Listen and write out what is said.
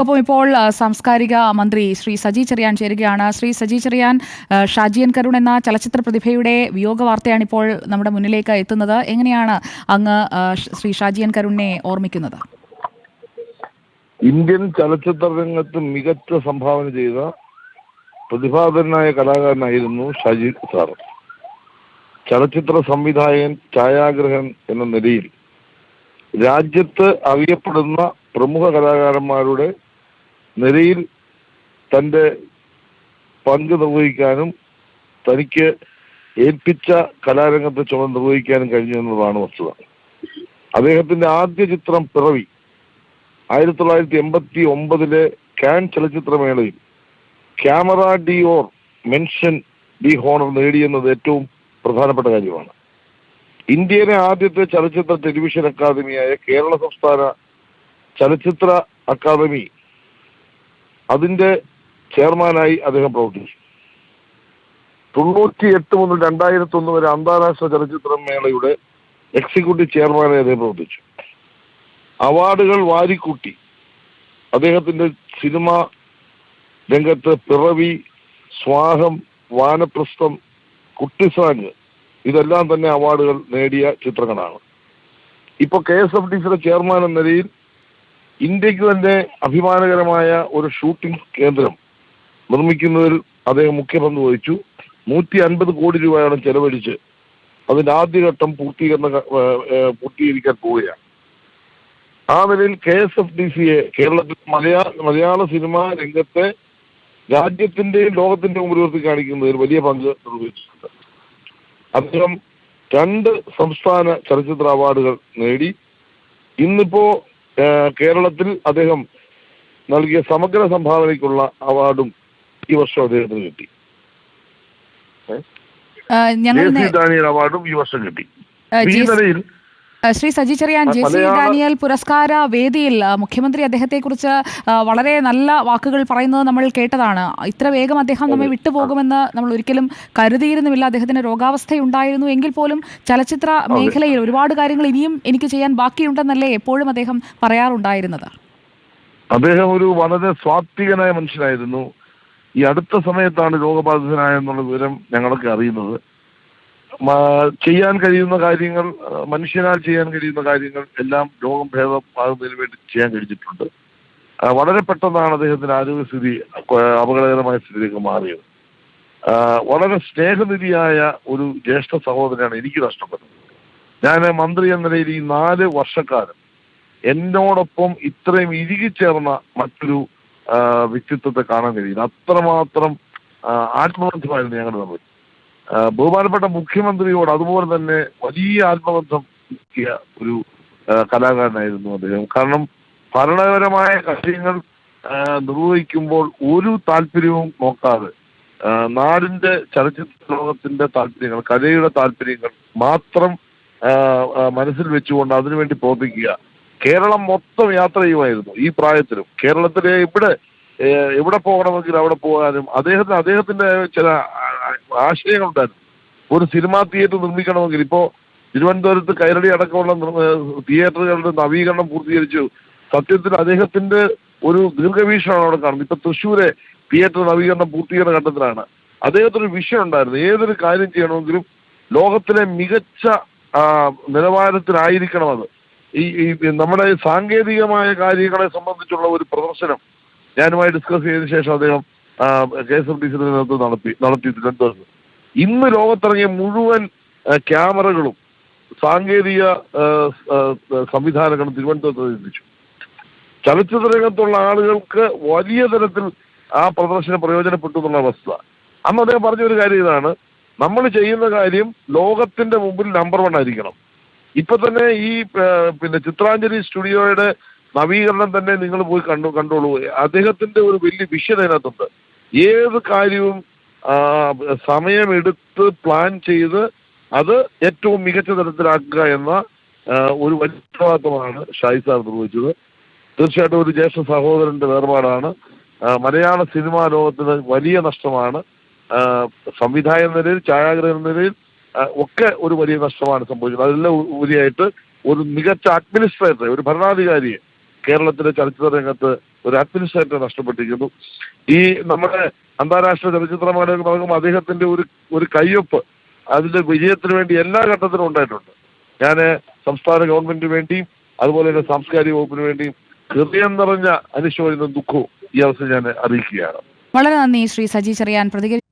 ഒപ്പം ഇപ്പോൾ സാംസ്കാരിക മന്ത്രി ശ്രീ സജി ചെറിയാൻ ചേരുകയാണ്. ശ്രീ സജി ചെറിയാൻ, ഷാജി കരുൺ എന്ന ചലച്ചിത്ര പ്രതിഭയുടെ വിയോഗ വാർത്തയാണ് ഇപ്പോൾ നമ്മുടെ മുന്നിലേക്ക് എത്തുന്നത്. എങ്ങനെയാണ് അങ്ങ് ശ്രീ ഷാജി കരുണിനെ ഓർമ്മിക്കുന്നത്? ഇന്ത്യൻ ചലച്ചിത്ര രംഗത്ത് മികച്ച സംഭാവന ചെയ്ത പ്രതിഭാധനായ കലാകാരനായിരുന്നു ഷാജി സാർ. ചലച്ചിത്ര സംവിധായകൻ, ഛായാഗ്രഹൻ എന്ന നിലയിൽ രാജ്യത്ത് അറിയപ്പെടുന്ന പ്രമുഖ കലാകാരന്മാരുടെ നിലയിൽ തൻ്റെ പങ്ക് നിർവഹിക്കാനും തനിക്ക് ഏൽപ്പിച്ച കലാരംഗത്തെ ചുമതല നിർവഹിക്കാനും കഴിഞ്ഞു എന്നതാണ് വസ്തുത. അദ്ദേഹത്തിന്റെ ആദ്യ ചിത്രം പിറവി 1989 കാൻ ചലച്ചിത്രമേളയിൽ camera d'or mention d'honneur നേടിയെന്നത് ഏറ്റവും പ്രധാനപ്പെട്ട കാര്യമാണ്. ഇന്ത്യയിലെ ആദ്യത്തെ ചലച്ചിത്ര ടെലിവിഷൻ അക്കാദമിയായ കേരള സംസ്ഥാന ചലച്ചിത്ര അക്കാദമി അതിന്റെ ചെയർമാനായി അദ്ദേഹം പ്രവർത്തിച്ചു. 98 മുതൽ 2001 വരെ അന്താരാഷ്ട്ര ചലച്ചിത്ര മേളയുടെ എക്സിക്യൂട്ടീവ് ചെയർമാനായി അദ്ദേഹം പ്രവർത്തിച്ചു. അവാർഡുകൾ വാരിക്കൂട്ടി. അദ്ദേഹത്തിന്റെ സിനിമ രംഗത്ത് പിറവി, സ്വാഹം, വാനപ്രസ്ഥം, കുട്ടിസാങ് ഇതെല്ലാം തന്നെ അവാർഡുകൾ നേടിയ ചിത്രങ്ങളാണ്. ഇപ്പൊ KSFDCയുടെ ചെയർമാൻ എന്ന നിലയിൽ ഇന്ത്യക്ക് തന്നെ അഭിമാനകരമായ ഒരു ഷൂട്ടിംഗ് കേന്ദ്രം നിർമ്മിക്കുന്നതിൽ അദ്ദേഹം മുഖ്യ പങ്ക് വഹിച്ചു. 150 കോടി രൂപയാണ് ചെലവഴിച്ച് അതിന്റെ ആദ്യഘട്ടം പൂർത്തീകരിക്കാൻ പോവുകയാണ്. ആ നിലയിൽ KSFDCയെ കേരളത്തിൽ മലയാള സിനിമാ രംഗത്തെ രാജ്യത്തിന്റെയും ലോകത്തിന്റെയും മുമ്പിൽ ഉയർത്തി കാണിക്കുന്നതിൽ വലിയ പങ്ക് നിർവഹിച്ചിട്ടുണ്ട്. അദ്ദേഹം 2 സംസ്ഥാന ചലച്ചിത്ര അവാർഡുകൾ നേടി. ഇന്നിപ്പോ കേരളത്തിൽ അദ്ദേഹം നൽകിയ സമഗ്ര സംഭാവനയ്ക്കുള്ള അവാർഡും ഈ വർഷം അദ്ദേഹത്തിന് കിട്ടി. ഡാനിയൽ അവാർഡും ഈ വർഷം കിട്ടി. ഈ നിലയിൽ ശ്രീ സജി ചെറിയാൻ, JC ഡാനിയൽ പുരസ്കാര വേദിയിൽ മുഖ്യമന്ത്രി അദ്ദേഹത്തെക്കുറിച്ച് വളരെ നല്ല വാക്കുകൾ പറയുന്നത് നമ്മൾ കേട്ടതാണ്. ഇത്ര വേഗം അദ്ദേഹം നമ്മെ വിട്ടുപോകുമെന്ന് നമ്മൾ ഒരിക്കലും കരുതിയിരുന്നുമില്ല. അദ്ദേഹത്തിന് രോഗാവസ്ഥയുണ്ടായിരുന്നു എങ്കിൽ പോലും ചലച്ചിത്ര മേഖലയിൽ ഒരുപാട് കാര്യങ്ങൾ ഇനിയും എനിക്ക് ചെയ്യാൻ ബാക്കിയുണ്ടെന്നല്ലേ എപ്പോഴും അദ്ദേഹം പറയാറുണ്ടായിരുന്നത്. അദ്ദേഹം ഒരു വളരെ സ്വാത്വികനായ മനുഷ്യനായിരുന്നു. ഈ അടുത്ത സമയത്താണ് രോഗബാധിതനായെന്നുള്ള വിവരം ഞങ്ങളൊക്കെ അറിയുന്നത്. ചെയ്യാൻ കഴിയുന്ന കാര്യങ്ങൾ, മനുഷ്യനാൽ ചെയ്യാൻ കഴിയുന്ന കാര്യങ്ങൾ എല്ലാം രോഗം ഭേദമാകുന്നതിന് വേണ്ടി ചെയ്യാൻ കഴിഞ്ഞിട്ടുണ്ട്. വളരെ പെട്ടെന്നാണ് അദ്ദേഹത്തിന്റെ ആരോഗ്യസ്ഥിതി അപകടകരമായ സ്ഥിതിയിലേക്ക് മാറിയത്. വളരെ സ്നേഹനിധിയായ ഒരു ജ്യേഷ്ഠ സഹോദരനാണ് എനിക്ക് നഷ്ടപ്പെട്ടത്. ഞാൻ മന്ത്രി എന്ന നിലയിൽ ഈ 4 വർഷക്കാലം എന്നോടൊപ്പം ഇത്രയും ഇഴുകിച്ചേർന്ന മറ്റൊരു വ്യക്തിത്വത്തെ കാണാൻ കഴിയില്ല. അത്രമാത്രം ആത്മബന്ധമായിരുന്നു ഞങ്ങളുടെ തമ്മിൽ. ബഹുമാനപ്പെട്ട മുഖ്യമന്ത്രിയോട് അതുപോലെ തന്നെ വലിയ ആത്മബന്ധം ഒരു കലാകാരനായിരുന്നു അദ്ദേഹം. കാരണം ഭരണപരമായ കാര്യങ്ങൾ നിർവഹിക്കുമ്പോൾ ഒരു താല്പര്യവും നോക്കാതെ നാടിന്റെ ചലച്ചിത്ര ലോകത്തിന്റെ താല്പര്യങ്ങൾ, കലയുടെ താല്പര്യങ്ങൾ മാത്രം മനസ്സിൽ വെച്ചുകൊണ്ട് അതിനുവേണ്ടി പ്രവർത്തിക്കുക. കേരളം മൊത്തം യാത്ര ചെയ്യുമായിരുന്നു ഈ പ്രായത്തിലും. കേരളത്തിലെ എവിടെ പോകണമെങ്കിൽ അവിടെ പോകാനും അദ്ദേഹത്തിന്റെ ചില ആശയങ്ങളുണ്ടായിരുന്നു. ഒരു സിനിമാ തിയേറ്റർ നിർമ്മിക്കണമെങ്കിൽ ഇപ്പോ തിരുവനന്തപുരത്ത് കൈരളി അടക്കമുള്ള തിയേറ്ററുകളുടെ നവീകരണം പൂർത്തീകരിച്ചു. സത്യത്തിൽ അദ്ദേഹത്തിന്റെ ഒരു ദീർഘവീക്ഷണമാണ് അവിടെ കാണുന്നത്. ഇപ്പൊ തൃശ്ശൂരെ തിയേറ്റർ നവീകരണം പൂർത്തീകരണ ഘട്ടത്തിലാണ്. അദ്ദേഹത്തിന് ഒരു വിഷയം ഉണ്ടായിരുന്നു. ഏതൊരു കാര്യം ചെയ്യണമെങ്കിലും ലോകത്തിലെ മികച്ച നിലവാരത്തിലായിരിക്കണം അത്. ഈ നമ്മുടെ സാങ്കേതികമായ കാര്യങ്ങളെ സംബന്ധിച്ചുള്ള ഒരു പ്രദർശനം ഞാനുമായി ഡിസ്കസ് ചെയ്തതിനു ശേഷം അദ്ദേഹം KSFDCയുടെ നേതൃത്വം നടത്തി തിരുവനന്തപുരത്ത്. ഇന്ന് ലോകത്തിറങ്ങിയ മുഴുവൻ ക്യാമറകളും സാങ്കേതിക സംവിധാനങ്ങളും തിരുവനന്തപുരത്ത് എത്തിച്ചു. ചലച്ചിത്ര രംഗത്തുള്ള ആളുകൾക്ക് വലിയ തരത്തിൽ ആ പ്രദർശനം പ്രയോജനപ്പെട്ടു എന്നുള്ള വസ്തുത. അന്ന് അദ്ദേഹം പറഞ്ഞൊരു കാര്യം ഇതാണ്: നമ്മൾ ചെയ്യുന്ന കാര്യം ലോകത്തിന്റെ മുമ്പിൽ നമ്പർ 1 ആയിരിക്കണം. ഇപ്പൊ തന്നെ ഈ ചിത്രാഞ്ജലി സ്റ്റുഡിയോയുടെ നവീകരണം തന്നെ നിങ്ങൾ പോയി കണ്ടോളൂ. അദ്ദേഹത്തിന്റെ ഒരു വലിയ വിഷൻ അതിനകത്തുണ്ട്. ഏത് കാര്യവും സമയമെടുത്ത് പ്ലാൻ ചെയ്ത് അത് ഏറ്റവും മികച്ച തരത്തിലാക്കുക എന്ന ഒരു വലിയ ഉത്തരവാദിത്തമാണ് ഷാജി സാർ നിർവഹിച്ചത്. തീർച്ചയായിട്ടും ഒരു ജ്യേഷ്ഠ സഹോദരന്റെ വേർപാടാണ്. മലയാള സിനിമാ ലോകത്തിന് വലിയ നഷ്ടമാണ്. സംവിധായക നിലയിൽ, ഛായാഗ്രഹ നിലയിൽ ഒക്കെ ഒരു വലിയ നഷ്ടമാണ് സംഭവിച്ചത്. അതെല്ലാം ഉപരിയായിട്ട് ഒരു മികച്ച അഡ്മിനിസ്ട്രേറ്ററെ, ഒരു ഭരണാധികാരിയെ കേരളത്തിലെ ചലച്ചിത്ര രംഗത്ത് ഒരു അഡ്മിനിസ്ട്രേറ്റർ നഷ്ടപ്പെട്ടിരിക്കുന്നു. ഈ നമ്മുടെ അന്താരാഷ്ട്ര ചലച്ചിത്രമേളയിൽ നടക്കുമ്പോൾ അദ്ദേഹത്തിന്റെ ഒരു കയ്യൊപ്പ് അതിന്റെ വിജയത്തിന് വേണ്ടി എല്ലാ ഘട്ടത്തിലും ഉണ്ടായിട്ടുണ്ട്. ഞാൻ സംസ്ഥാന ഗവൺമെന്റിന് വേണ്ടിയും അതുപോലെ തന്നെ സാംസ്കാരിക വകുപ്പിന് വേണ്ടിയും ഹൃദയം നിറഞ്ഞ അനുശോചനവും ദുഃഖവും ഈ അവസരം ഞാൻ അറിയിക്കുകയാണ്. വളരെ നന്ദി ശ്രീ സജി ചെറിയാൻ പ്രതികരിച്ചു.